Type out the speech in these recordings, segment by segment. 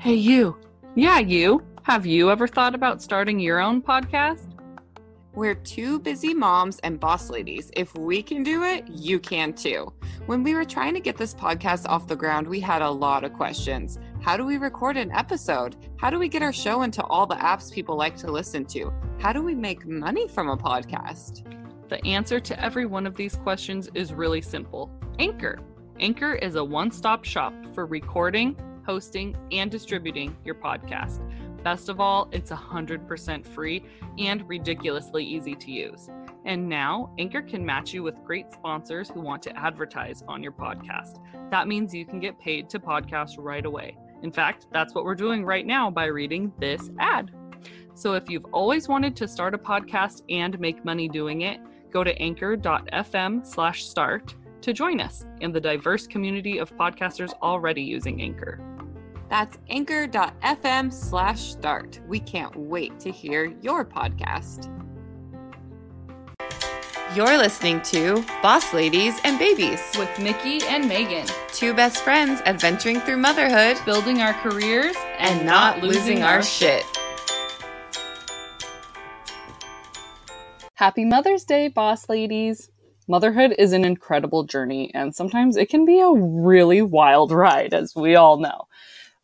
Hey, you. Yeah, you. Have you ever thought about starting your own podcast? We're two busy moms and boss ladies. If we can do it, you can too. When we were trying to get this podcast off the ground, we had a lot of questions. How do we record an episode? How do we get our show into all the apps people like to listen to? How do we make money from a podcast? The answer to every one of these questions is really simple. Anchor. Anchor is a one-stop shop for recording, hosting, and distributing your podcast. Best of all, it's 100% free and ridiculously easy to use. And now, Anchor can match you with great sponsors who want to advertise on your podcast. That means you can get paid to podcast right away. In fact, that's what we're doing right now by reading this ad. So if you've always wanted to start a podcast and make money doing it, go to anchor.fm/start to join us in the diverse community of podcasters already using Anchor. That's anchor.fm/start. We can't wait to hear your podcast. You're listening to Boss Ladies and Babies With Mickey and Megan, two best friends adventuring through motherhood building our careers and not losing our shit. Happy Mother's Day, boss ladies! Motherhood is an incredible journey, and sometimes it can be a really wild ride, as we all know.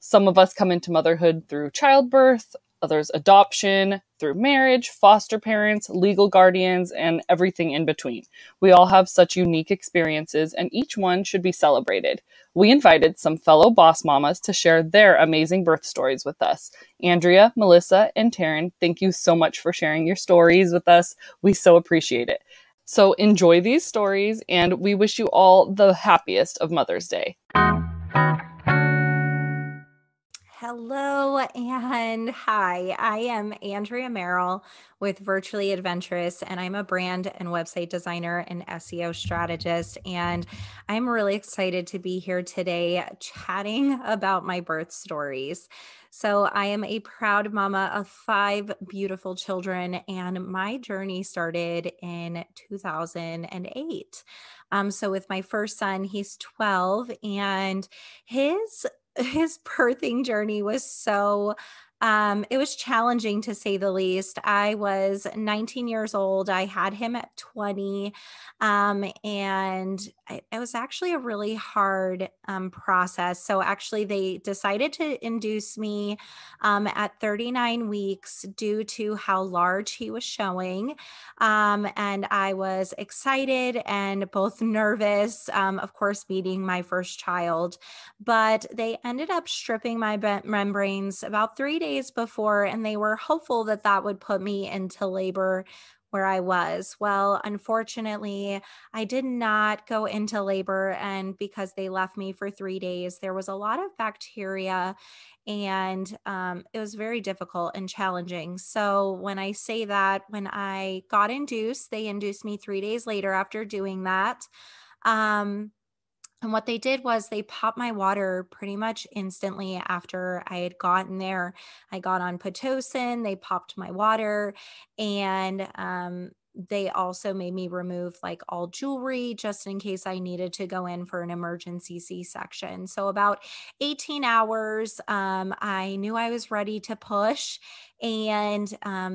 Some of us come into motherhood through childbirth, others adoption, through marriage, foster parents, legal guardians, and everything in between. We all have such unique experiences, and each one should be celebrated. We invited some fellow boss mamas to share their amazing birth stories with us. Andrea, Melissa, and Taryn, thank you so much for sharing your stories with us. We so appreciate it. So enjoy these stories, and we wish you all the happiest of Mother's Day. Hello and hi, I am Andrea Merrill with Virtually Adventurous, and I'm a brand and website designer and SEO strategist. And I'm really excited to be here today chatting about my birth stories. So I am a proud mama of 5 beautiful children, and my journey started in 2008. So with my first son, he's 12, and his birthing journey was it was challenging to say the least. I was 19 years old. I had him at 20. And it was actually a really hard process. So actually they decided to induce me at 39 weeks due to how large he was showing. And I was excited and both nervous, of course, meeting my first child, but they ended up stripping my membranes about 3 days before, and they were hopeful that that would put me into labor where I was. Well, unfortunately, I did not go into labor, and because they left me for 3 days, there was a lot of bacteria, and it was very difficult and challenging. So when I say that, when I got induced, they induced me 3 days later after doing that. And what they did was they popped my water pretty much instantly after I had gotten there. I got on Pitocin, they popped my water, and they also made me remove like all jewelry just in case I needed to go in for an emergency C-section. So about 18 hours, I knew I was ready to push. And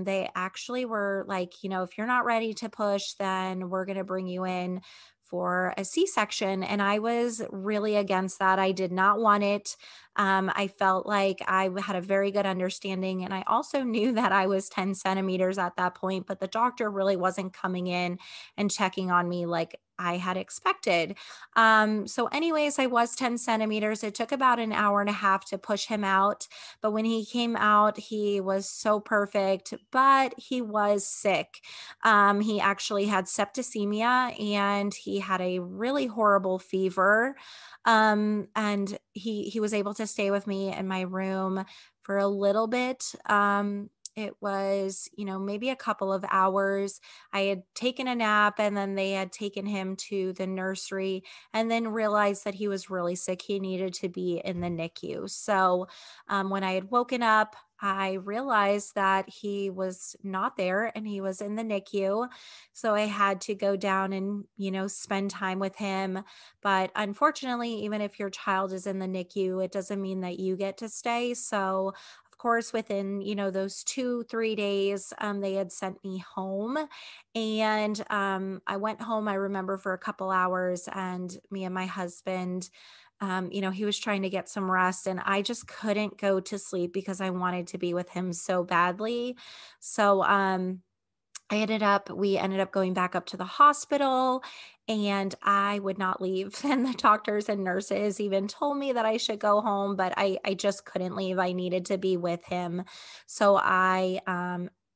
they actually were like, if you're not ready to push, then we're going to bring you in for a C-section. And I was really against that. I did not want it. I felt like I had a very good understanding. And I also knew that I was 10 centimeters at that point, but the doctor really wasn't coming in and checking on me like I had expected. So anyways, I was 10 centimeters. It took about an hour and a half to push him out. But when he came out, he was so perfect, but he was sick. He actually had septicemia, and he had a really horrible fever. And he was able to stay with me in my room for a little bit. It was, maybe a couple of hours. I had taken a nap, and then they had taken him to the nursery, and then realized that he was really sick. He needed to be in the NICU. So when I had woken up, I realized that he was not there and he was in the NICU. So I had to go down and, spend time with him. But unfortunately, even if your child is in the NICU, it doesn't mean that you get to stay. So of course, within, those 2, 3 days, they had sent me home, and I went home, I remember, for a couple hours, and me and my husband, he was trying to get some rest, and I just couldn't go to sleep because I wanted to be with him so badly. So, we ended up going back up to the hospital, and I would not leave. And the doctors and nurses even told me that I should go home, but I just couldn't leave. I needed to be with him. So I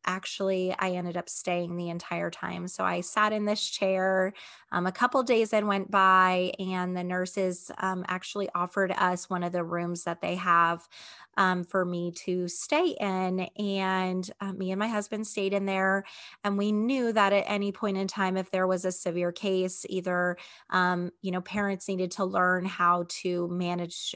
ended up staying the entire time. So I sat in this chair. A couple days then went by, and the nurses actually offered us one of the rooms that they have for me to stay in. And me and my husband stayed in there. And we knew that at any point in time, if there was a severe case, either, parents needed to learn how to manage,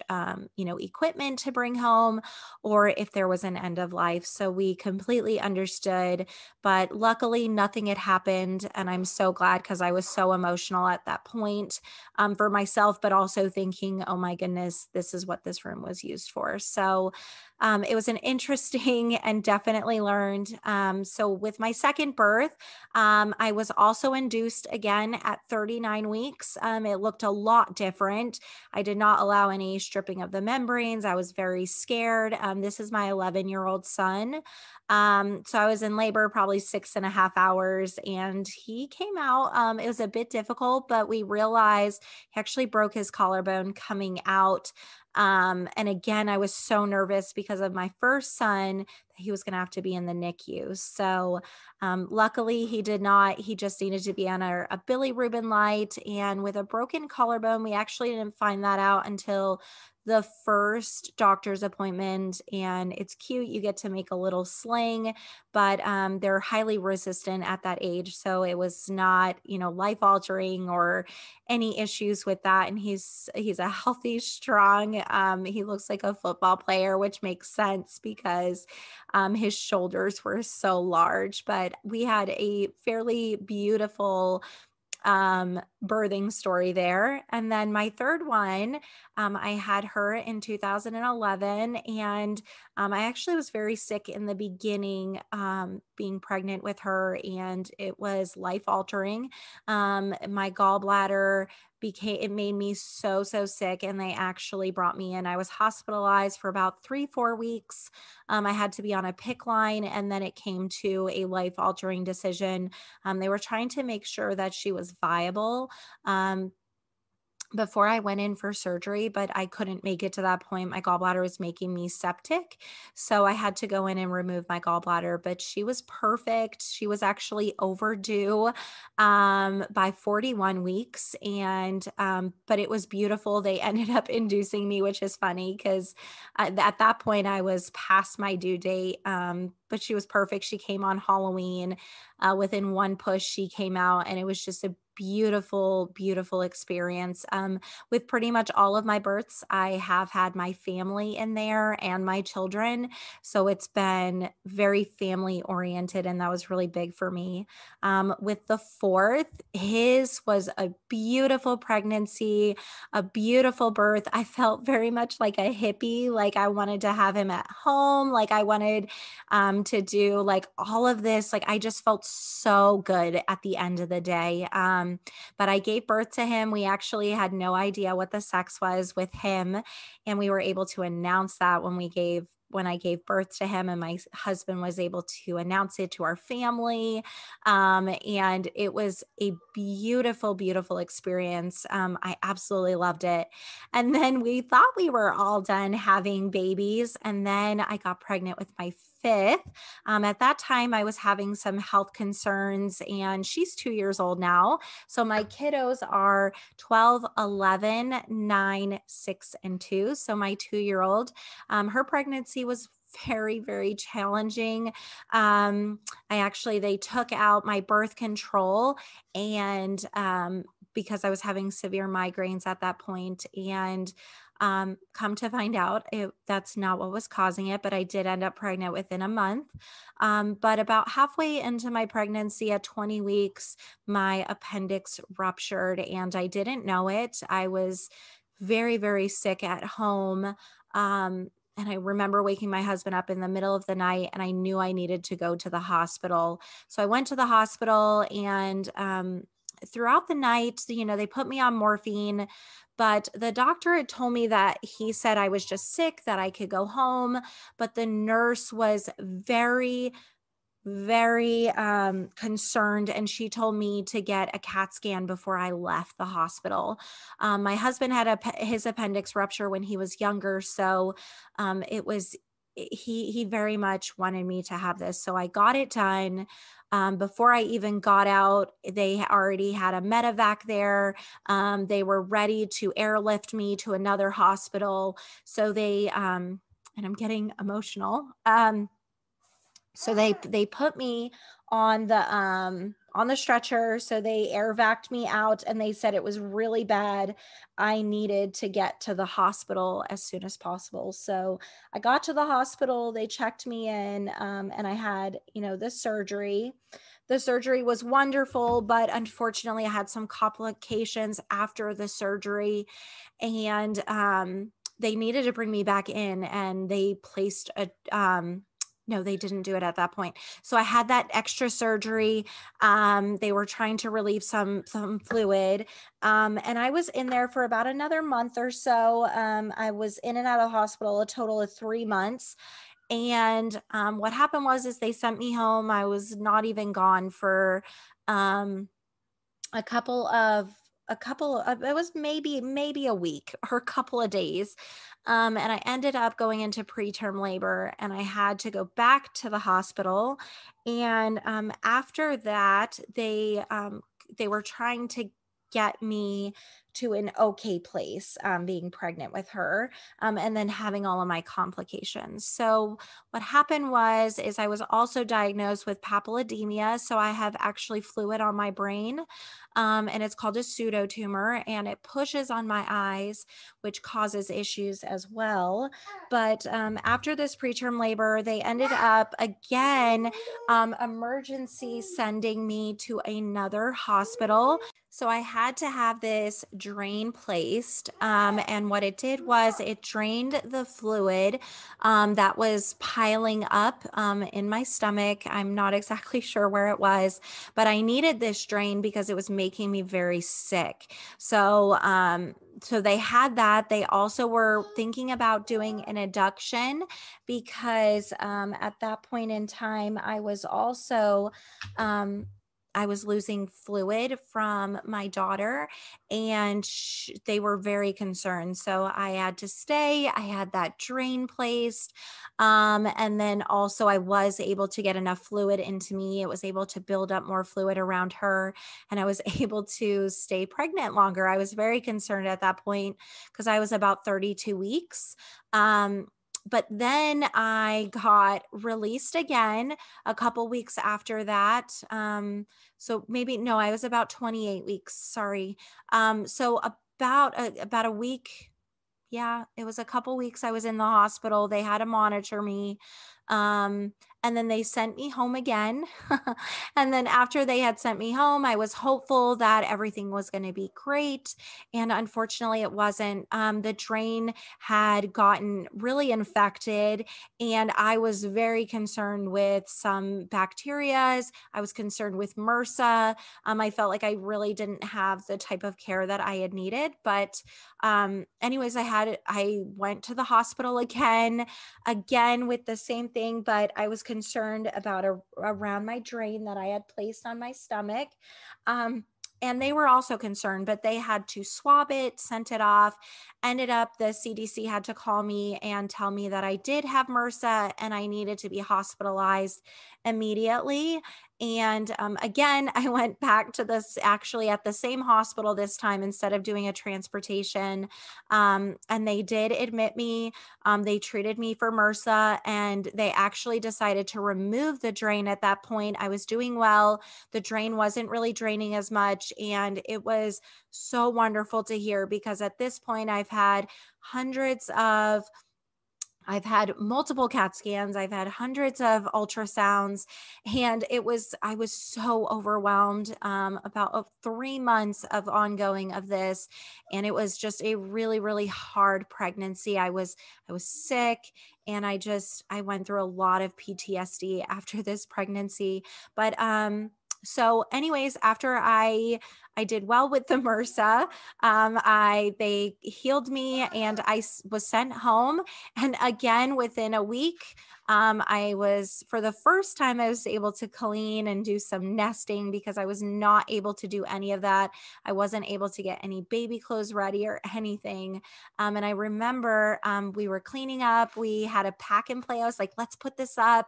equipment to bring home, or if there was an end of life. So we completely understood, but luckily nothing had happened. And I'm so glad, because I was so emotional at that point, for myself, but also thinking, oh my goodness, this is what this room was used for. So it was an interesting and definitely learned. So with my second birth, I was also induced again at 39 weeks. It looked a lot different. I did not allow any stripping of the membranes. I was very scared. This is my 11-year-old son. So I was in labor probably 6.5 hours, and he came out. It was a bit difficult, but we realized he actually broke his collarbone coming out. And again, I was so nervous because of my first son that he was going to have to be in the NICU. So luckily he did not. He just needed to be on a bilirubin light. And with a broken collarbone, we actually didn't find that out until the first doctor's appointment. And it's cute. You get to make a little sling, but they're highly resistant at that age. So it was not, life altering or any issues with that. And he's a healthy, strong, he looks like a football player, which makes sense because his shoulders were so large. But we had a fairly beautiful birthing story there. And then my third one, I had her in 2011, and I actually was very sick in the beginning, being pregnant with her, and it was life altering. My gallbladder it made me so sick, and they actually brought me in. I was hospitalized for about 3-4 weeks. I had to be on a PICC line, and then it came to a life altering decision. They were trying to make sure that she was viable before I went in for surgery, but I couldn't make it to that point. My gallbladder was making me septic. So I had to go in and remove my but she was perfect. She was actually overdue by 41 weeks. And, but it was beautiful. They ended up inducing me, which is funny because at that point I was past my due date. But she was perfect. She came on Halloween. Within one push, she came out, and it was just a beautiful experience. With pretty much all of my births, I have had my family in there and my children. So it's been very family oriented, and that was really big for me. With the fourth, his was a beautiful pregnancy, a beautiful birth. I felt very much like a hippie. Like I wanted to have him at home. Like I wanted to do like all of this. Like I just felt so good at the end of the day. But I gave birth to him. We actually had no idea what the sex was with him, and we were able to announce that when I gave birth to him, and my husband was able to announce it to our family. And it was a beautiful experience. I absolutely loved it. And then we thought we were all done having babies. And then I got pregnant with my fifth. At that time, I was having some health concerns, and she's 2 years old now. So my kiddos are 12, 11, 9, 6, and 2. So my 2-year-old, her pregnancy was very challenging. They took out my birth control, and because I was having severe migraines at that point. And Come to find out, that's not what was causing it, but I did end up pregnant within a month. But about halfway into my pregnancy at 20 weeks, my appendix ruptured and I didn't know it. I was very, very sick at home. And I remember waking my husband up in the middle of the night and I knew I needed to go to the hospital. So I went to the hospital and throughout the night, they put me on morphine, but the doctor had told me that he said I was just sick, that I could go home. But the nurse was very, very concerned, and she told me to get a CAT scan before I left the hospital. My husband had his appendix rupture when he was younger, so it was he very much wanted me to have this. So I got it done. Before I even got out, they already had a medevac there. They were ready to airlift me to another hospital. So they, and I'm getting emotional. So they put me on the stretcher. So they air vac'd me out and they said it was really bad. I needed to get to the hospital as soon as possible. So I got to the hospital, they checked me in, and I had, the surgery. The surgery was wonderful, but unfortunately I had some complications after the surgery, and they needed to bring me back in, and they placed a no, they didn't do it at that point. So I had that extra surgery. They were trying to relieve some fluid. And I was in there for about another month or so. I was in and out of the hospital a total of 3 months. And what happened is they sent me home. I was not even gone for a couple of it was maybe a week or a couple of days. And I ended up going into preterm labor, and I had to go back to the hospital. And after that, they were trying to get me to an okay place, being pregnant with her, and then having all of my complications. So what happened is I was also diagnosed with papilledemia. So I have actually fluid on my brain, and it's called a pseudotumor, and it pushes on my eyes, which causes issues as well. But after this preterm labor, they ended up again emergency sending me to another hospital. So I had to have this drain placed. And what it did was it drained the fluid that was piling up in my stomach. I'm not exactly sure where it was, but I needed this drain because it was making me very sick. So, so they had that. They also were thinking about doing an induction because at that point in time, I was also I was losing fluid from my daughter, and they were very concerned. So I had to stay. I had that drain placed. And then also I was able to get enough fluid into me. It was able to build up more fluid around her, and I was able to stay pregnant longer. I was very concerned at that point because I was about 32 weeks. But then I got released again a couple weeks after that. So maybe, no, I was about 28 weeks. Sorry. So about a week. Yeah, it was a couple weeks I was in the hospital. They had to monitor me. And then they sent me home again. And then after they had sent me home, I was hopeful that everything was going to be great. And unfortunately, it wasn't. The drain had gotten really infected, and I was very concerned with some bacterias. I was concerned with MRSA. I felt like I really didn't have the type of care that I had needed. But anyways, I went to the hospital again with the same thing, but I was concerned about around my drain that I had placed on my stomach. And they were also concerned, but they had to swab it, sent it off. Ended up, the CDC had to call me and tell me that I did have MRSA and I needed to be hospitalized immediately. And again, I went back to this actually at the same hospital this time instead of doing a transportation. And they did admit me. They treated me for MRSA, and they actually decided to remove the drain at that point. I was doing well. The drain wasn't really draining as much. And it was so wonderful to hear, because at this point, hundreds of I've had multiple CAT scans. I've had hundreds of ultrasounds, and I was so overwhelmed, about 3 months of ongoing of this. And it was just a really, really hard pregnancy. I was sick, and I went through a lot of PTSD after this pregnancy. But, so anyways, after I did well with the MRSA, they healed me, and was sent home. And again, within a week, for the first time, I was able to clean and do some nesting, because I was not able to do any of that. I wasn't able to get any baby clothes ready or anything. And I remember we were cleaning up. We had a pack and play. I was like, let's put this up.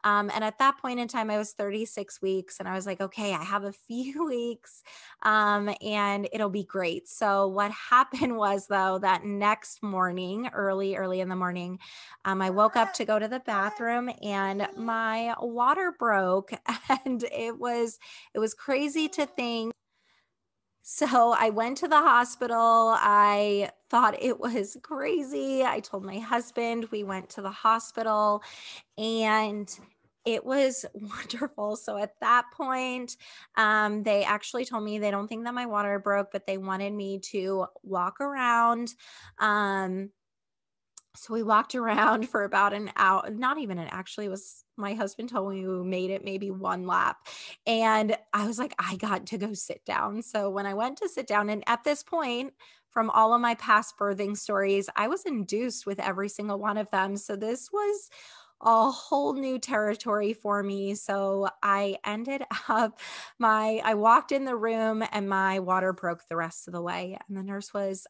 And at that point in time, I was 36 weeks, and I was like, okay, I have a few weeks, and it'll be great. So what happened was, though, that next morning, early in the morning, I woke up to go to the bathroom, and my water broke. And it was crazy to think. So I went to the hospital. I thought it was crazy. I told my husband. We went to the hospital, and it was wonderful. So at that point, they actually told me they don't think that my water broke, but they wanted me to walk around. So we walked around for about an hour, not even an, actually it was, my husband told me we made it maybe one lap. And I was like, I got to go sit down. So when I went to sit down, and at this point, from all of my past birthing stories, I was induced with every single one of them. So this was a whole new territory for me. So I ended up, I walked in the room, and my water broke the rest of the way. And the nurse was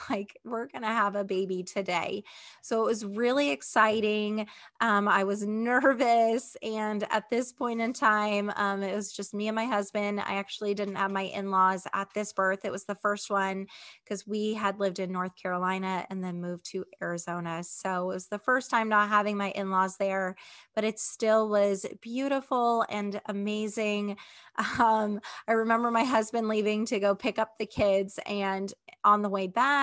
like, we're going to have a baby today. So it was really exciting. I was nervous. And at this point in time, it was just me and my husband. I actually didn't have my in-laws at this birth. It was the first one, because we had lived in North Carolina and then moved to Arizona. So it was the first time not having my in-laws there, but it still was beautiful and amazing. I remember my husband leaving to go pick up the kids, and on the way back,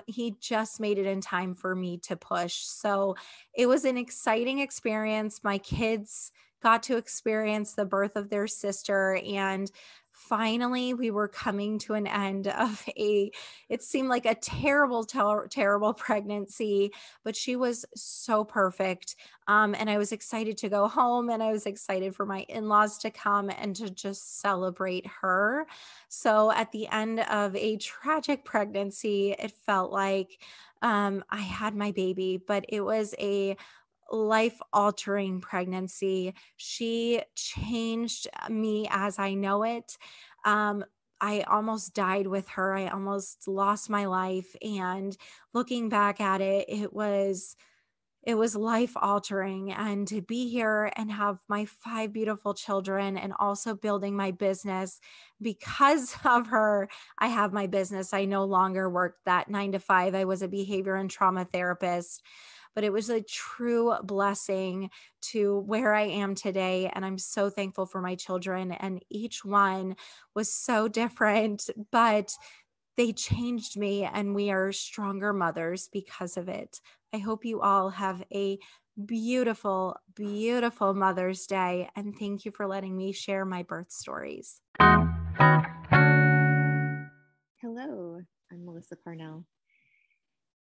he just made it in time for me to push. So it was an exciting experience. My kids got to experience the birth of their sister, and finally we were coming to an end of it seemed like a terrible pregnancy, but she was so perfect. And I was excited to go home, and I was excited for my in-laws to come and to just celebrate her. So at the end of a tragic pregnancy, it felt like I had my baby, but it was a life altering pregnancy. She changed me as I know it. Um, I almost died with her. I almost lost my life. And looking back at it, it was life altering. And to be here and have my 5 beautiful children, and also building my business because of her, I have my business. I no longer work that 9 to 5. I was a behavior and trauma therapist, but it was a true blessing to where I am today. And I'm so thankful for my children, and each one was so different, but they changed me, and we are stronger mothers because of it. I hope you all have a beautiful, beautiful Mother's Day. And thank you for letting me share my birth stories. Hello, I'm Melissa Parnell,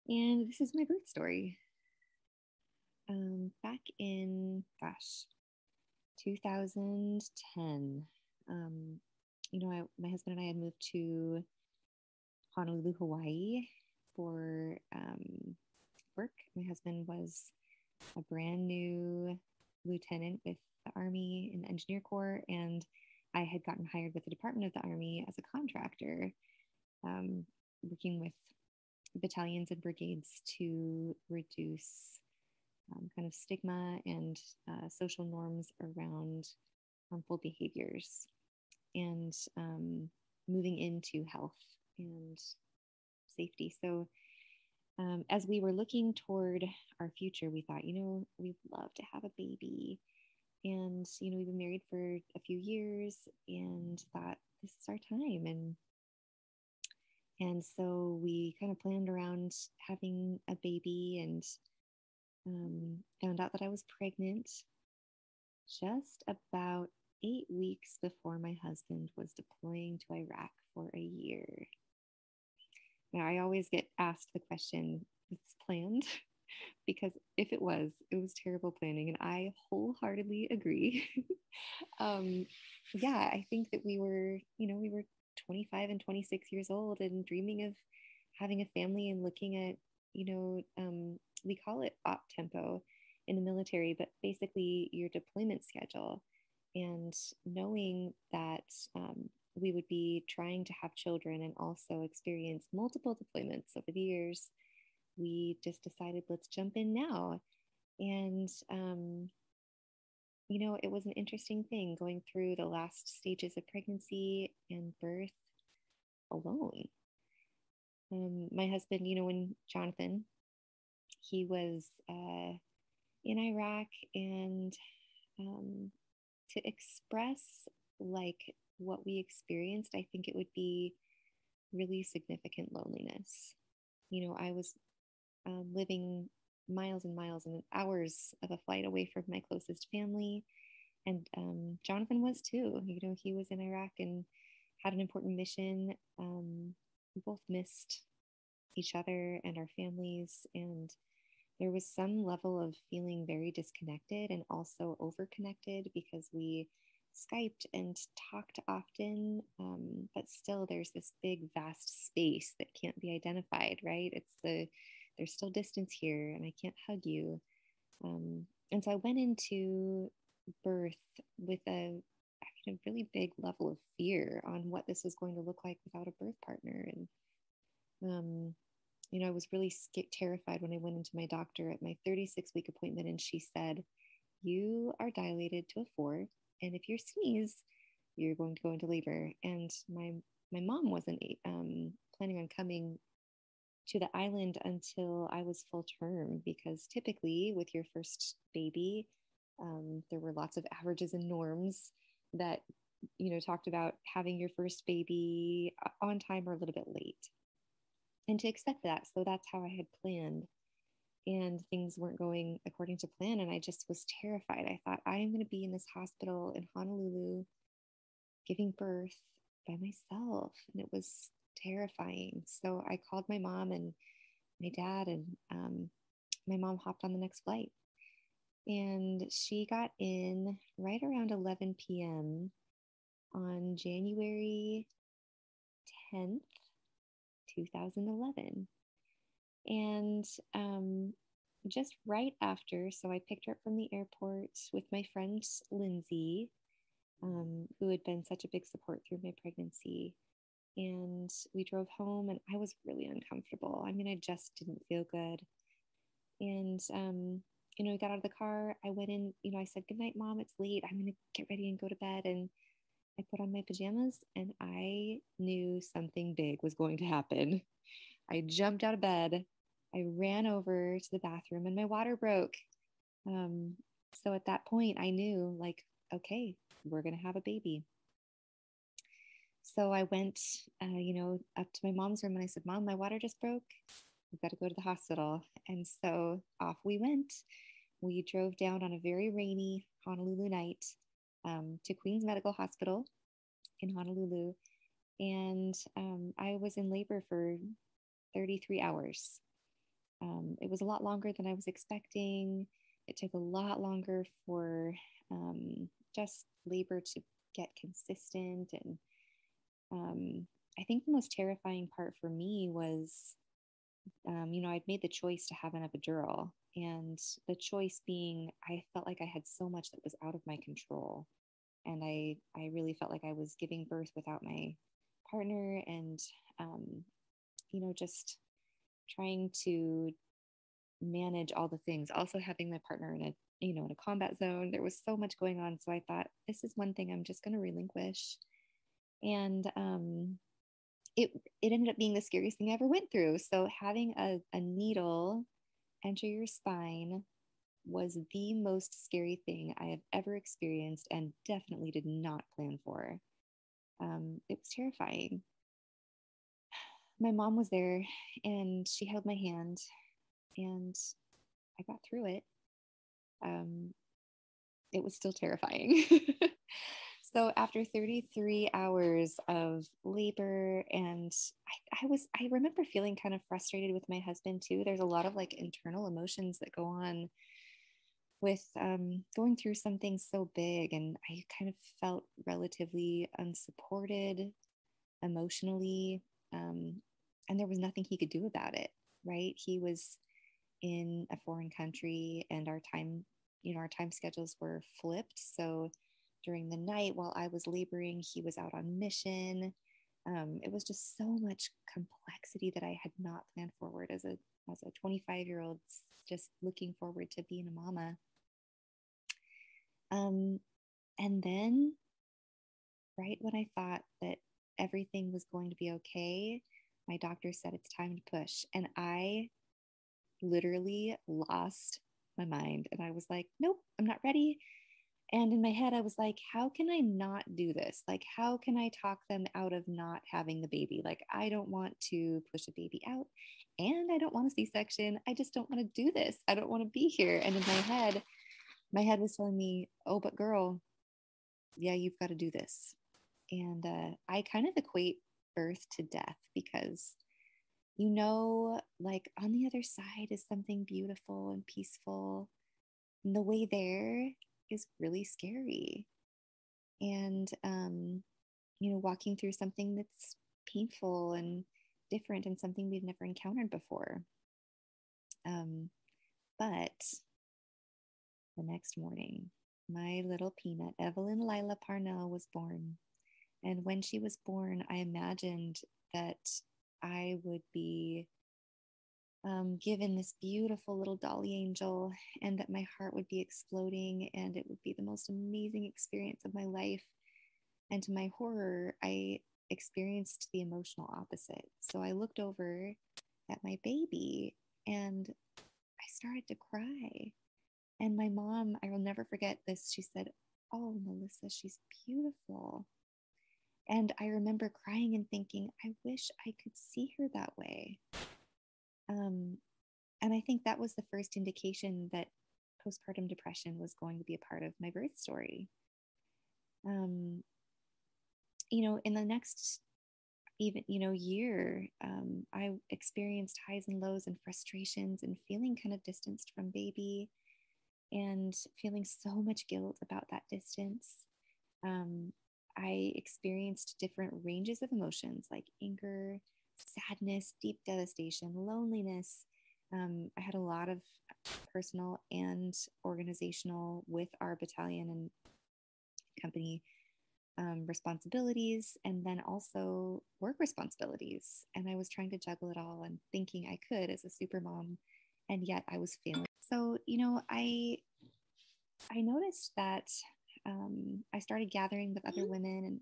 and this is my birth story. Back in, 2010, my husband and I had moved to Honolulu, Hawaii for work. My husband was a brand new lieutenant with the Army in the Engineer Corps, and I had gotten hired with the Department of the Army as a contractor, working with battalions and brigades to reduce kind of stigma and social norms around harmful behaviors, and moving into health and safety. So as we were looking toward our future, we thought, we'd love to have a baby. And, we've been married for a few years and thought this is our time. And so we kind of planned around having a baby, and found out that I was pregnant just about 8 weeks before my husband was deploying to Iraq for a year. Now, I always get asked the question, was this planned? Because if it was terrible planning. And I wholeheartedly agree. Yeah, I think that we were 25 and 26 years old and dreaming of having a family and looking at, we call it op tempo in the military, but basically your deployment schedule, and knowing that we would be trying to have children and also experience multiple deployments over the years, we just decided, let's jump in now. And, it was an interesting thing going through the last stages of pregnancy and birth alone. My husband, when Jonathan, he was in Iraq, and to express like what we experienced, I think it would be really significant loneliness. I was living miles and miles and hours of a flight away from my closest family. And Jonathan was too. He was in Iraq and had an important mission. We both missed each other and our families. And there was some level of feeling very disconnected and also overconnected because we Skyped and talked often, but still there's this big vast space that can't be identified, right? There's still distance here and I can't hug you. And so I went into birth with a really big level of fear on what this was going to look like without a birth partner. And I was really terrified when I went into my doctor at my 36-week appointment, and she said, "You are dilated to a 4, and if you sneeze, you're going to go into labor." And my mom wasn't planning on coming to the island until I was full term, because typically with your first baby, there were lots of averages and norms that talked about having your first baby on time or a little bit late, and to expect that. So that's how I had planned, and things weren't going according to plan, and I just was terrified. I thought, I am going to be in this hospital in Honolulu giving birth by myself, and it was terrifying. So I called my mom and my dad, and my mom hopped on the next flight, and she got in right around 11 p.m. on January 10th, 2011. And just right after, so I picked her up from the airport with my friend Lindsay, who had been such a big support through my pregnancy. And we drove home, and I was really uncomfortable. I mean, I just didn't feel good. And, we got out of the car. I went in, I said, "Good night, Mom. It's late. I'm going to get ready and go to bed." And I put on my pajamas, and I knew something big was going to happen. I jumped out of bed. I ran over to the bathroom, and my water broke. So at that point, I knew, like, okay, we're going to have a baby. So I went, up to my mom's room, and I said, "Mom, my water just broke. We've got to go to the hospital." And so off we went. We drove down on a very rainy Honolulu night to Queens Medical Hospital in Honolulu. And I was in labor for 33 hours. It was a lot longer than I was expecting. It took a lot longer for just labor to get consistent. And I think the most terrifying part for me was, I'd made the choice to have an epidural, and the choice being, I felt like I had so much that was out of my control. And I really felt like I was giving birth without my partner, and, just trying to manage all the things. Also having my partner in a, in a combat zone, there was so much going on. So I thought, this is one thing I'm just going to relinquish. And it ended up being the scariest thing I ever went through. So having a needle enter your spine was the most scary thing I have ever experienced, and definitely did not plan for. It was terrifying. My mom was there and she held my hand, and I got through it. It was still terrifying. So after 33 hours of labor, and I remember feeling kind of frustrated with my husband too. There's a lot of like internal emotions that go on with going through something so big, and I kind of felt relatively unsupported emotionally, and there was nothing he could do about it. Right? He was in a foreign country, and our time schedules were flipped. So during the night while I was laboring, he was out on mission. It was just so much complexity that I had not planned forward as a 25-year-old, just looking forward to being a mama. And then, right when I thought that everything was going to be okay, my doctor said it's time to push, and I literally lost my mind. And I was like, nope, I'm not ready. And in my head, I was like, how can I not do this? Like, how can I talk them out of not having the baby? Like, I don't want to push a baby out, and I don't want a C-section. I just don't want to do this. I don't want to be here. And in my head was telling me, oh, but girl, yeah, you've got to do this. And I kind of equate birth to death, because like on the other side is something beautiful and peaceful, and the way there is really scary. And walking through something that's painful and different, and something we've never encountered before. But the next morning, my little peanut, Evelyn Lila Parnell, was born. And when she was born, I imagined that I would be given this beautiful little dolly angel, and that my heart would be exploding, and it would be the most amazing experience of my life. And to my horror, I experienced the emotional opposite. So I looked over at my baby, and I started to cry. And my mom, I will never forget this, she said, "Oh, Melissa, she's beautiful." And I remember crying and thinking, I wish I could see her that way. And I think that was the first indication that postpartum depression was going to be a part of my birth story. In the next year, I experienced highs and lows and frustrations, and feeling kind of distanced from baby, and feeling so much guilt about that distance. I experienced different ranges of emotions like anger, sadness, deep devastation, loneliness. I had a lot of personal and organizational with our battalion and company responsibilities, and then also work responsibilities. And I was trying to juggle it all and thinking I could as a super mom, and yet I was failing. So, I noticed that I started gathering with other women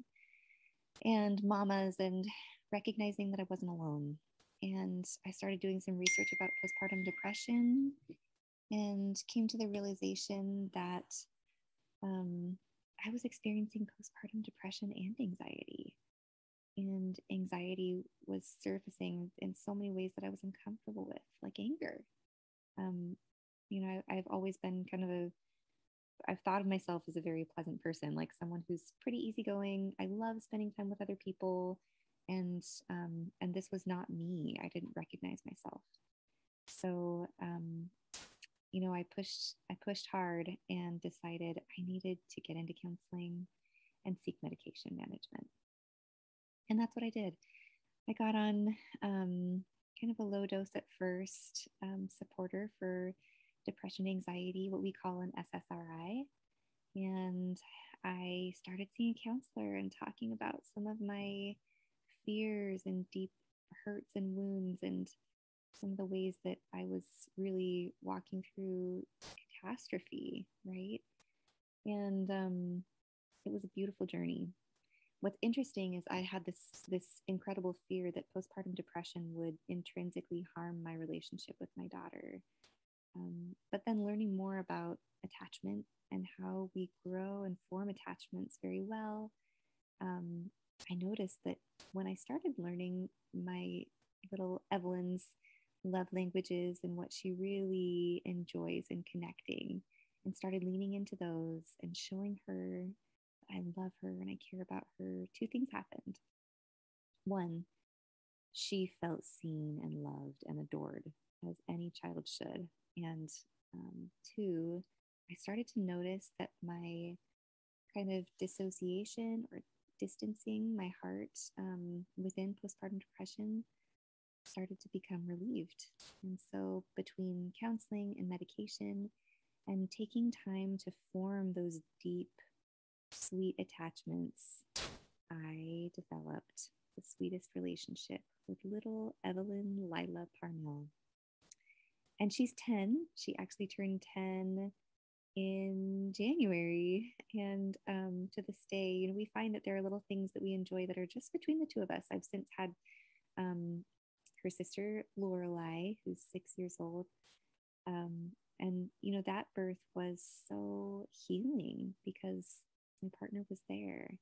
and mamas, and recognizing that I wasn't alone. And I started doing some research about postpartum depression, and came to the realization that I was experiencing postpartum depression and anxiety. And anxiety was surfacing in so many ways that I was uncomfortable with, like anger. I've always been I've thought of myself as a very pleasant person, like someone who's pretty easygoing. I love spending time with other people, and this was not me. I didn't recognize myself. So I pushed hard and decided I needed to get into counseling and seek medication management. And that's what I did. I got on kind of a low dose at first, supporter for depression, anxiety, what we call an SSRI. And I started seeing a counselor and talking about some of my fears and deep hurts and wounds. And some of the ways that I was really walking through catastrophe, right? And it was a beautiful journey. What's interesting is I had this incredible fear that postpartum depression would intrinsically harm my relationship with my daughter. But then learning more about attachment and how we grow and form attachments very well, I noticed that when I started learning my little Evelyn's love languages and what she really enjoys in connecting, and started leaning into those and showing her I love her and I care about her, two things happened. One, she felt seen and loved and adored, as any child should. And two, I started to notice that my kind of dissociation or distancing my heart within postpartum depression started to become relieved. And so between counseling and medication and taking time to form those deep, sweet attachments, I developed the sweetest relationship with little Evelyn Lila Parnell. And she's 10. She actually turned 10 in January. And to this day, we find that there are little things that we enjoy that are just between the two of us. I've since had her sister, Lorelei, who's 6 years old. And, that birth was so healing because my partner was there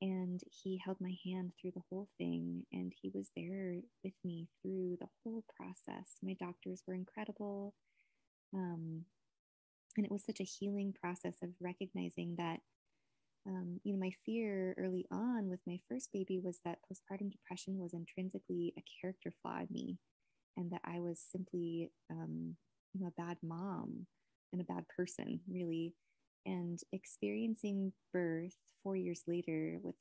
and he held my hand through the whole thing. And he was there with me through the whole process. My doctors were incredible. And it was such a healing process of recognizing that, my fear early on with my first baby was that postpartum depression was intrinsically a character flaw in me, and that I was simply, a bad mom and a bad person, really. And experiencing birth 4 years later with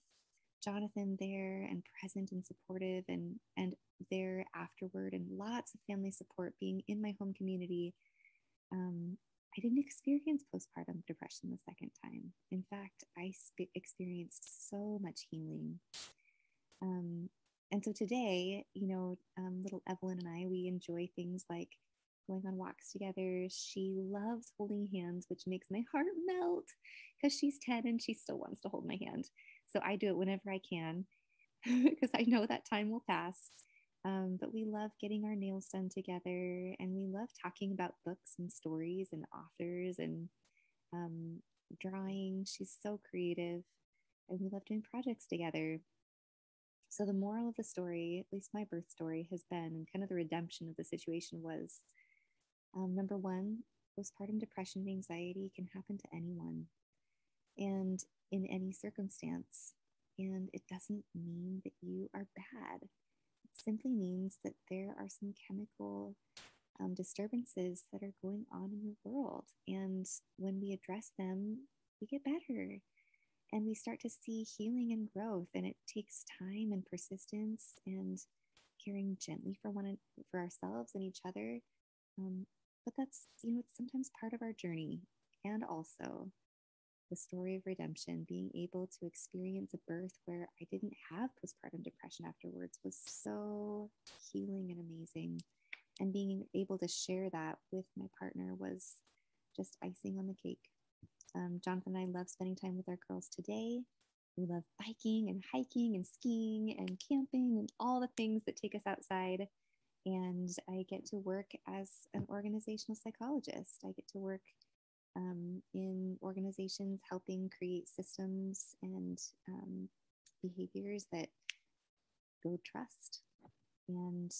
Jonathan there and present and supportive and there afterward, and lots of family support, being in my home community, I didn't experience postpartum depression the second time. In fact, I experienced so much healing. And so today, little Evelyn and I, we enjoy things like going on walks together. She loves holding hands, which makes my heart melt because she's 10 and she still wants to hold my hand. So I do it whenever I can because I know that time will pass. But we love getting our nails done together, and we love talking about books and stories and authors and drawing. She's so creative, and we love doing projects together. So the moral of the story, at least my birth story, has been, and kind of the redemption of the situation was, number one, postpartum depression and anxiety can happen to anyone and in any circumstance. And it doesn't mean that you are bad. It simply means that there are some chemical disturbances that are going on in your world. And when we address them, we get better. And we start to see healing and growth. And it takes time and persistence and caring gently for ourselves and each other. But that's, it's sometimes part of our journey. And also the story of redemption, being able to experience a birth where I didn't have postpartum depression afterwards, was so healing and amazing. And being able to share that with my partner was just icing on the cake. Jonathan and I love spending time with our girls today. We love biking and hiking and skiing and camping and all the things that take us outside. And I get to work as an organizational psychologist. I get to work in organizations helping create systems and behaviors that build trust and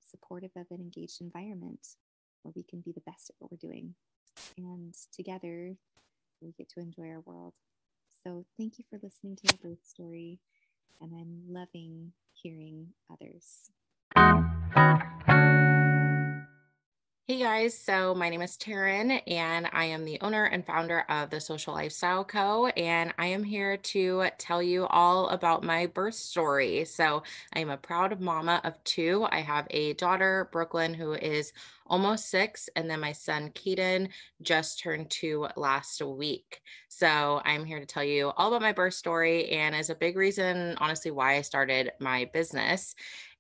supportive of an engaged environment where we can be the best at what we're doing. And together, we get to enjoy our world. So thank you for listening to my birth story, and I'm loving hearing others. Hey guys, so my name is Taryn, and I am the owner and founder of the Social Lifestyle Co. And I am here to tell you all about my birth story. So I am a proud mama of two. I have a daughter, Brooklyn, who is almost 6, and then my son, Keaton, just turned 2 last week. So I'm here to tell you all about my birth story, and is a big reason, honestly, why I started my business.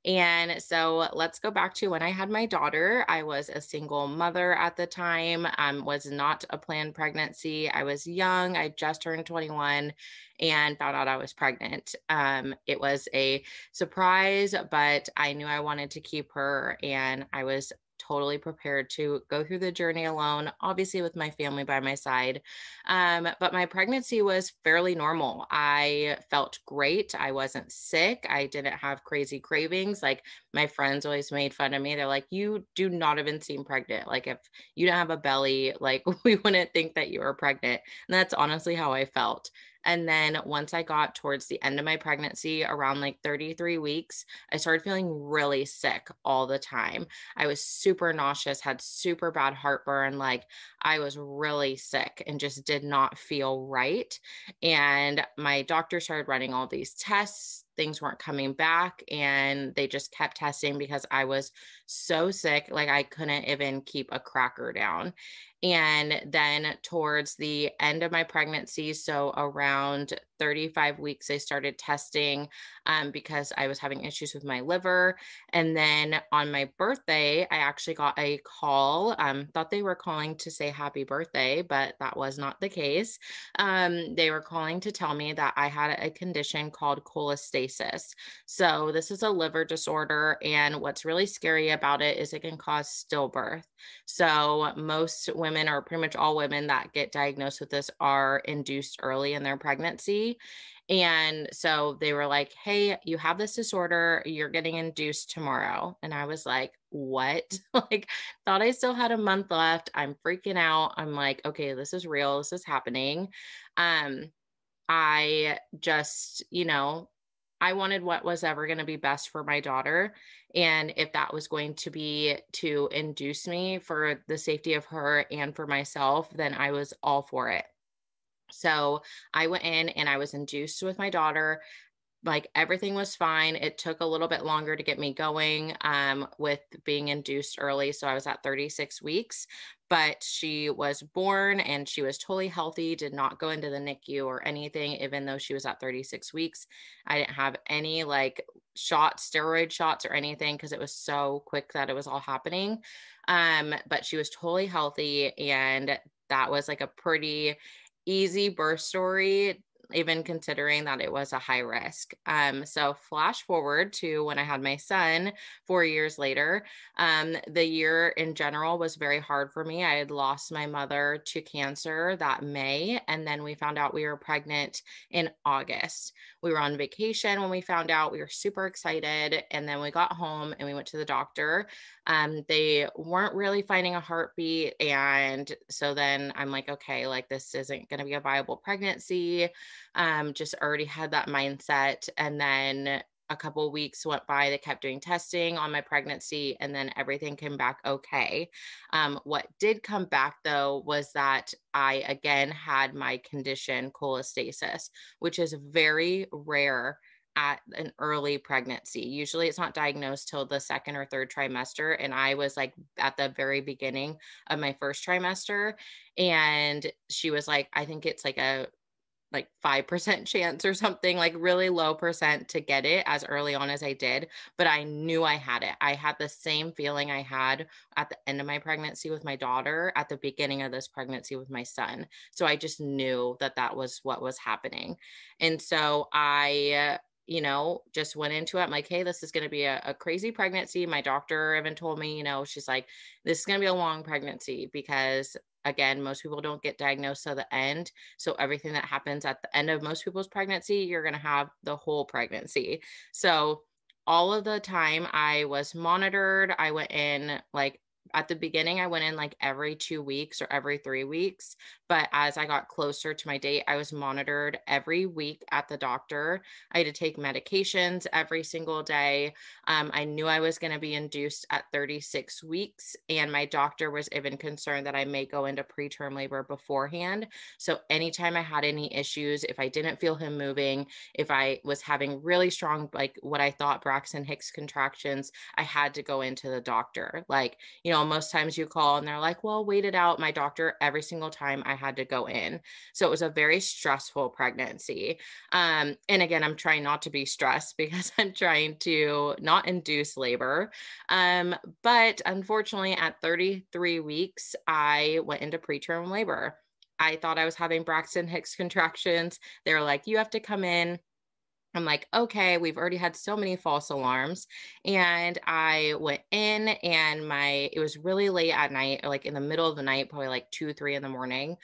And so let's go back to when I had my daughter. I was a single mother at the time, was not a planned pregnancy. I was young. I just turned 21 and found out I was pregnant. It was a surprise, but I knew I wanted to keep her, and I was totally prepared to go through the journey alone, obviously with my family by my side. But my pregnancy was fairly normal. I felt great. I wasn't sick. I didn't have crazy cravings. Like, my friends always made fun of me. They're like, you do not even seem pregnant. Like, if you don't have a belly, like, we wouldn't think that you were pregnant. And that's honestly how I felt. And then once I got towards the end of my pregnancy, around like 33 weeks, I started feeling really sick all the time. I was super nauseous, had super bad heartburn. Like, I was really sick and just did not feel right. And my doctor started running all these tests. Things weren't coming back, and they just kept testing because I was so sick. Like, I couldn't even keep a cracker down. And then towards the end of my pregnancy, so around 35 weeks, I started testing because I was having issues with my liver. And then on my birthday, I actually got a call. Thought they were calling to say happy birthday, but that was not the case. They were calling to tell me that I had a condition called cholestasis. So this is a liver disorder, and what's really scary about it is it can cause stillbirth. So most women, or pretty much all women that get diagnosed with this, are induced early in their pregnancy. And so they were like, hey, you have this disorder, you're getting induced tomorrow. And I was like, what? Like, thought I still had a month left. I'm freaking out. I'm like, okay, this is real. This is happening. I just, I wanted what was ever going to be best for my daughter. And if that was going to be to induce me for the safety of her and for myself, then I was all for it. So I went in and I was induced with my daughter. Like, everything was fine. It took a little bit longer to get me going with being induced early. So I was at 36 weeks, but she was born and she was totally healthy, did not go into the NICU or anything, even though she was at 36 weeks. I didn't have any like steroid shots or anything because it was so quick that it was all happening. But she was totally healthy, and that was like a pretty easy birth story, even considering that it was a high risk. So flash forward to when I had my son 4 years later. The year in general was very hard for me. I had lost my mother to cancer that May, and then we found out we were pregnant in August. We were on vacation when we found out. We were super excited, and then we got home and we went to the doctor. They weren't really finding a heartbeat, and so then I'm like, okay, like, this isn't going to be a viable pregnancy. Just already had that mindset. And then a couple of weeks went by. They kept doing testing on my pregnancy, and then everything came back okay. What did come back, though, was that I again had my condition cholestasis, which is very rare at an early pregnancy. Usually it's not diagnosed till the second or third trimester. And I was like at the very beginning of my first trimester. And she was like, I think it's like a 5% chance or something, like really low percent to get it as early on as I did. But I knew I had it. I had the same feeling I had at the end of my pregnancy with my daughter at the beginning of this pregnancy with my son. So I just knew that that was what was happening. And so I just went into it. I'm like, hey, this is going to be a crazy pregnancy. My doctor even told me, she's like, this is going to be a long pregnancy because, again, most people don't get diagnosed till the end. So everything that happens at the end of most people's pregnancy, you're going to have the whole pregnancy. So all of the time I was monitored. I went in at the beginning, I went in like every 2 weeks or every 3 weeks. But as I got closer to my date, I was monitored every week at the doctor. I had to take medications every single day. I knew I was going to be induced at 36 weeks. And my doctor was even concerned that I may go into preterm labor beforehand. So anytime I had any issues, if I didn't feel him moving, if I was having really strong, like what I thought Braxton Hicks contractions, I had to go into the doctor. most times you call and they're like, well, wait it out. My doctor, every single time I had to go in. So it was a very stressful pregnancy. And again, I'm trying not to be stressed because I'm trying to not induce labor. But unfortunately, at 33 weeks, I went into preterm labor. I thought I was having Braxton Hicks contractions. They were like, you have to come in. I'm like, okay, we've already had so many false alarms. And I went in and it was really late at night, like in the middle of the night, probably like 2, 3 in the morning.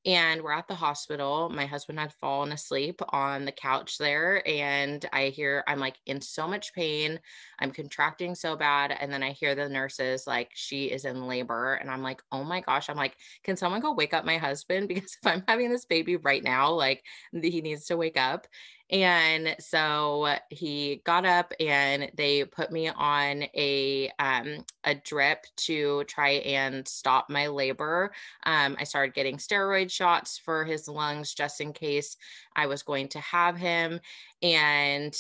And we're at the hospital. My husband had fallen asleep on the couch there. And I'm like in so much pain. I'm contracting so bad. And then I hear the nurses like, she is in labor. And I'm like, oh my gosh. I'm like, can someone go wake up my husband? Because if I'm having this baby right now, like he needs to wake up. And so he got up and they put me on a drip to try and stop my labor. I started getting steroid shots for his lungs just in case I was going to have him. And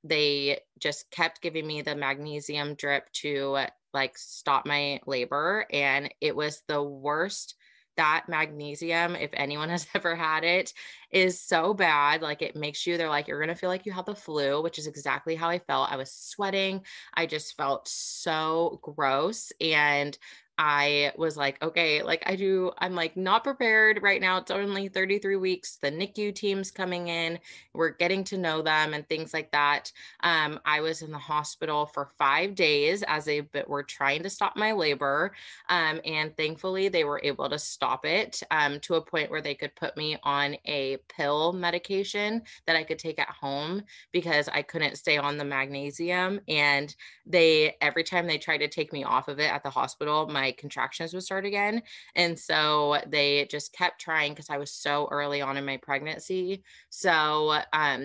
they just kept giving me the magnesium drip to like stop my labor. And it was the worst. That magnesium, if anyone has ever had it, is so bad. Like it makes you, they're like, you're going to feel like you have the flu, which is exactly how I felt. I was sweating. I just felt so gross. And I was like, okay, like I'm like not prepared right now. It's only 33 weeks. The NICU team's coming in. We're getting to know them and things like that. I was in the hospital for 5 days as they were trying to stop my labor. And thankfully they were able to stop it to a point where they could put me on a pill medication that I could take at home because I couldn't stay on the magnesium. And every time they tried to take me off of it at the hospital, my contractions would start again. And so they just kept trying because I was so early on in my pregnancy. So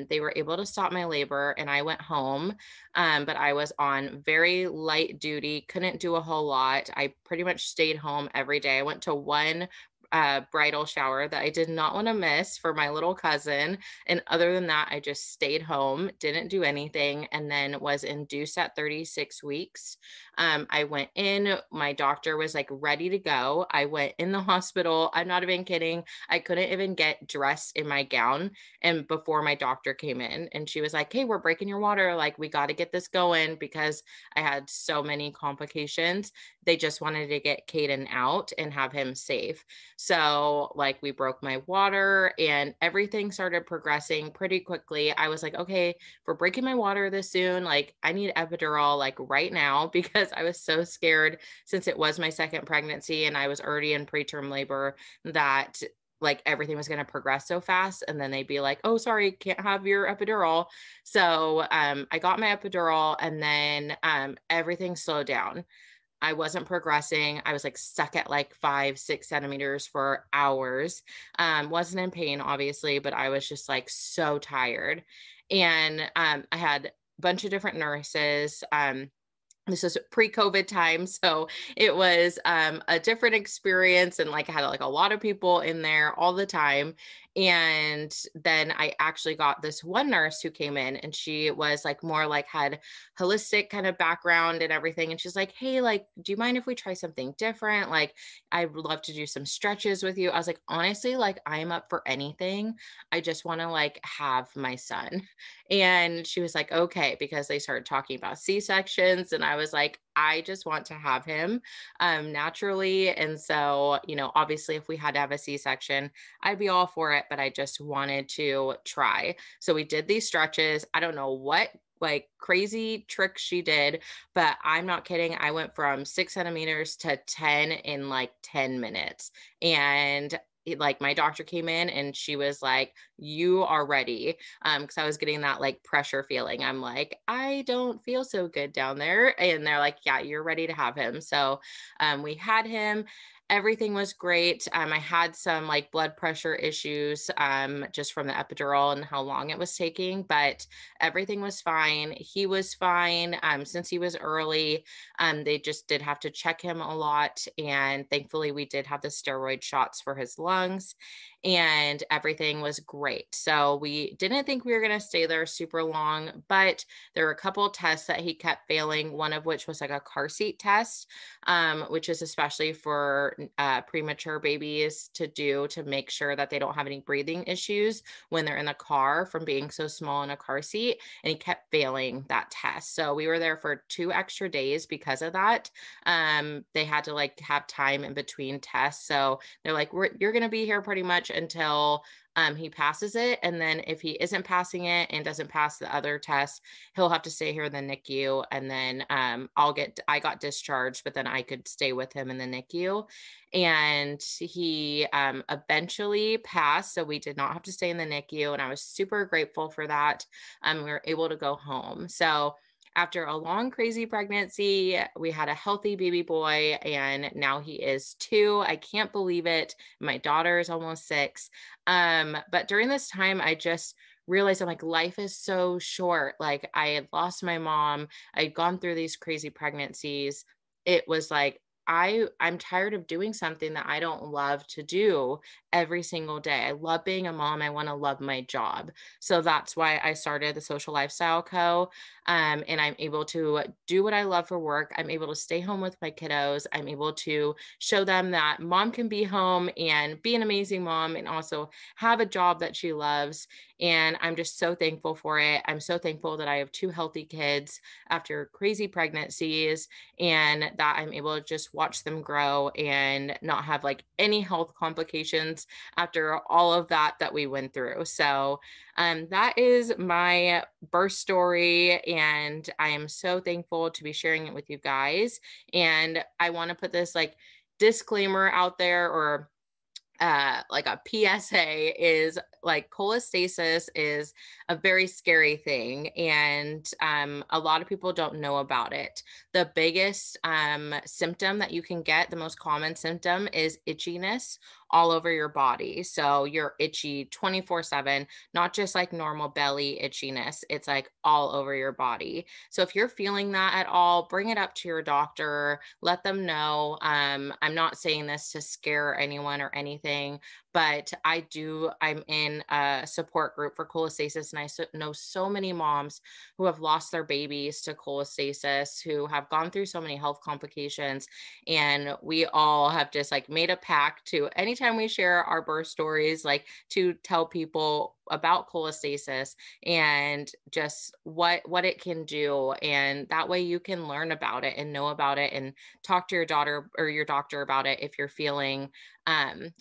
they were able to stop my labor and I went home. But I was on very light duty, couldn't do a whole lot. I pretty much stayed home every day. I went to one bridal shower that I did not want to miss for my little cousin. And other than that, I just stayed home, didn't do anything, and then was induced at 36 weeks. I went in, my doctor was like ready to go. I went in the hospital. I'm not even kidding. I couldn't even get dressed in my gown. And before my doctor came in and she was like, hey, we're breaking your water. Like, we got to get this going because I had so many complications. They just wanted to get Caden out and have him safe. So like we broke my water and everything started progressing pretty quickly. I was like, okay, if we're breaking my water this soon, like I need epidural like right now because I was so scared since it was my second pregnancy and I was already in preterm labor that like everything was going to progress so fast. And then they'd be like, oh, sorry, can't have your epidural. So I got my epidural and then everything slowed down. I wasn't progressing. I was like stuck at like 5, 6 centimeters for hours. Wasn't in pain, obviously, but I was just like so tired. And I had a bunch of different nurses. This was pre-COVID time. So it was a different experience and like I had like a lot of people in there all the time. And then I actually got this one nurse who came in and she was like more like had holistic kind of background and everything. And she's like, hey, like, do you mind if we try something different? Like, I would love to do some stretches with you. I was like, honestly, like I'm up for anything. I just want to like have my son. And she was like, okay, because they started talking about C-sections. And I was like, I just want to have him naturally. And so, you know, obviously if we had to have a C-section, I'd be all for it, but I just wanted to try. So we did these stretches. I don't know what like crazy tricks she did, but I'm not kidding. I went from 6 centimeters to 10 in like 10 minutes. And like my doctor came in and she was like, you are ready. Cause I was getting that like pressure feeling. I'm like, I don't feel so good down there. And they're like, yeah, you're ready to have him. So we had him everything was great. I had some like blood pressure issues just from the epidural and how long it was taking, but everything was fine. He was fine. Since he was early, they just did have to check him a lot. And thankfully, we did have the steroid shots for his lungs, and everything was great. So we didn't think we were going to stay there super long, but there were a couple of tests that he kept failing, one of which was like a car seat test, which is especially for premature babies to do to make sure that they don't have any breathing issues when they're in the car from being so small in a car seat. And he kept failing that test. So we were there for 2 extra days because of that. They had to like have time in between tests. So they're like, you're going to be here pretty much until he passes it. And then if he isn't passing it and doesn't pass the other test, he'll have to stay here in the NICU. And then I got discharged, but then I could stay with him in the NICU. And he eventually passed. So we did not have to stay in the NICU. And I was super grateful for that. We were able to go home. So after a long, crazy pregnancy, we had a healthy baby boy, and now he is 2. I can't believe it. My daughter is almost 6. But during this time, I just realized I'm like, life is so short. Like, I had lost my mom. I'd gone through these crazy pregnancies. It was like, I'm tired of doing something that I don't love to do every single day. I love being a mom. I want to love my job. So that's why I started the Social Lifestyle Co. And I'm able to do what I love for work. I'm able to stay home with my kiddos. I'm able to show them that mom can be home and be an amazing mom and also have a job that she loves. And I'm just so thankful for it. I'm so thankful that I have 2 healthy kids after crazy pregnancies, and that I'm able to just watch them grow and not have like any health complications after all of that we went through. So that is my birth story, and I am so thankful to be sharing it with you guys. And I want to put this like disclaimer out there, or like a PSA, is like cholestasis is a very scary thing, and a lot of people don't know about it. The biggest symptom that you can get, the most common symptom, is itchiness all over your body. So you're itchy 24/7, not just like normal belly itchiness. It's like all over your body. So if you're feeling that at all, bring it up to your doctor. Let them know. I'm not saying this to scare anyone or anything, but I'm in a support group for cholestasis, and I know so many moms who have lost their babies to cholestasis, who have gone through so many health complications. And we all have just like made a pact to, anytime we share our birth stories, like to tell people about cholestasis and just what it can do. And that way you can learn about it and know about it and talk to your daughter or your doctor about it if you're feeling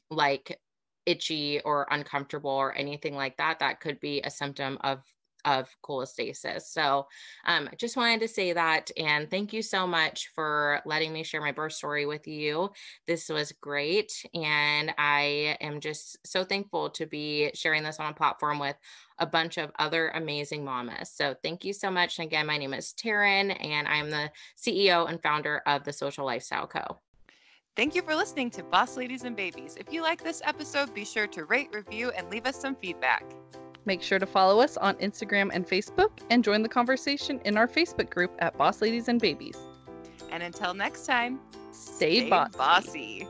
like itchy or uncomfortable or anything like that. That could be a symptom of cholestasis. So I just wanted to say that, and thank you so much for letting me share my birth story with you. This was great, and I am just so thankful to be sharing this on a platform with a bunch of other amazing mamas. So thank you so much. And again, my name is Taryn, and I'm the CEO and founder of the Social Lifestyle Co. Thank you for listening to Boss Ladies and Babies. If you like this episode, be sure to rate, review, and leave us some feedback. Make sure to follow us on Instagram and Facebook, and join the conversation in our Facebook group at Boss Ladies and Babies. And until next time, Stay bossy. bossy.